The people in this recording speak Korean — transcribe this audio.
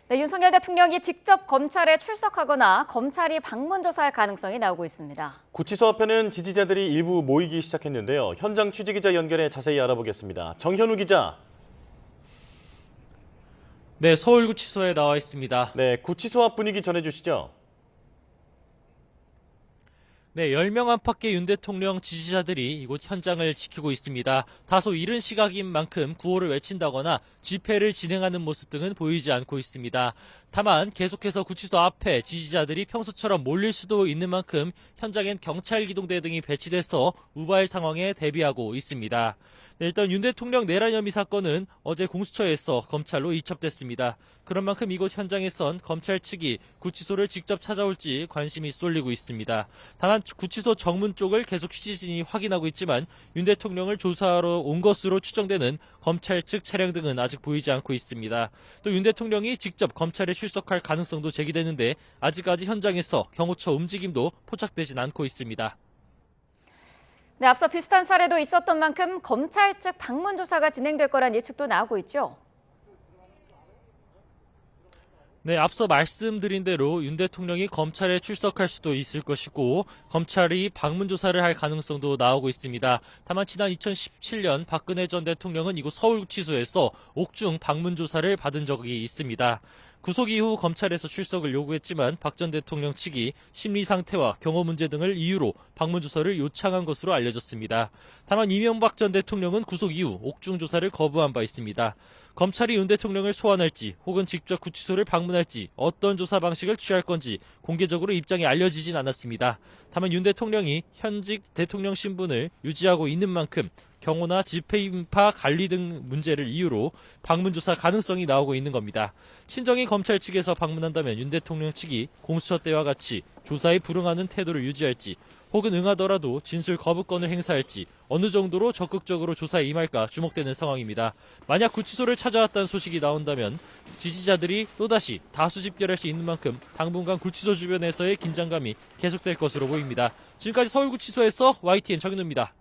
네, 윤석열 대통령이 직접 검찰에 출석하거나 검찰이 방문 조사할 가능성이 나오고 있습니다. 구치소 앞에는 지지자들이 일부 모이기 시작했는데요. 현장 취재기자 연결해 자세히 알아보겠습니다. 정현우 기자. 네, 서울구치소에 나와 있습니다. 네, 구치소 앞 분위기 전해주시죠. 네, 10명 안팎의 윤 대통령 지지자들이 이곳 현장을 지키고 있습니다. 다소 이른 시각인 만큼 구호를 외친다거나 집회를 진행하는 모습 등은 보이지 않고 있습니다. 다만 계속해서 구치소 앞에 지지자들이 평소처럼 몰릴 수도 있는 만큼 현장엔 경찰 기동대 등이 배치돼서 우발 상황에 대비하고 있습니다. 네, 일단 윤 대통령 내란 혐의 사건은 어제 공수처에서 검찰로 이첩됐습니다. 그런 만큼 이곳 현장에선 검찰 측이 구치소를 직접 찾아올지 관심이 쏠리고 있습니다. 다만 구치소 정문 쪽을 계속 취재진이 확인하고 있지만 윤 대통령을 조사하러 온 것으로 추정되는 검찰 측 차량 등은 아직 보이지 않고 있습니다. 또 윤 대통령이 직접 검찰에 출석할 가능성도 제기되는데 아직까지 현장에서 경호처 움직임도 포착되진 않고 있습니다. 네, 앞서 비슷한 사례도 있었던 만큼 검찰 측 방문 조사가 진행될 거란 예측도 나오고 있죠. 네, 앞서 말씀드린 대로 윤 대통령이 검찰에 출석할 수도 있을 것이고 검찰이 방문 조사를 할 가능성도 나오고 있습니다. 다만 지난 2017년 박근혜 전 대통령은 이곳 서울구치소에서 옥중 방문 조사를 받은 적이 있습니다. 구속 이후 검찰에서 출석을 요구했지만 박 전 대통령 측이 심리 상태와 경호 문제 등을 이유로 방문 조사를 요청한 것으로 알려졌습니다. 다만 이명박 전 대통령은 구속 이후 옥중 조사를 거부한 바 있습니다. 검찰이 윤 대통령을 소환할지 혹은 직접 구치소를 방문할지 어떤 조사 방식을 취할 건지 공개적으로 입장이 알려지진 않았습니다. 다만 윤 대통령이 현직 대통령 신분을 유지하고 있는 만큼 경호나 집회 인파 관리 등 문제를 이유로 방문 조사 가능성이 나오고 있는 겁니다. 친정이 검찰 측에서 방문한다면 윤 대통령 측이 공수처 때와 같이 조사에 불응하는 태도를 유지할지 혹은 응하더라도 진술 거부권을 행사할지 어느 정도로 적극적으로 조사에 임할까 주목되는 상황입니다. 만약 구치소를 찾아왔다는 소식이 나온다면 지지자들이 또다시 다수 집결할 수 있는 만큼 당분간 구치소 주변에서의 긴장감이 계속될 것으로 보입니다. 지금까지 서울구치소에서 YTN 정현우입니다.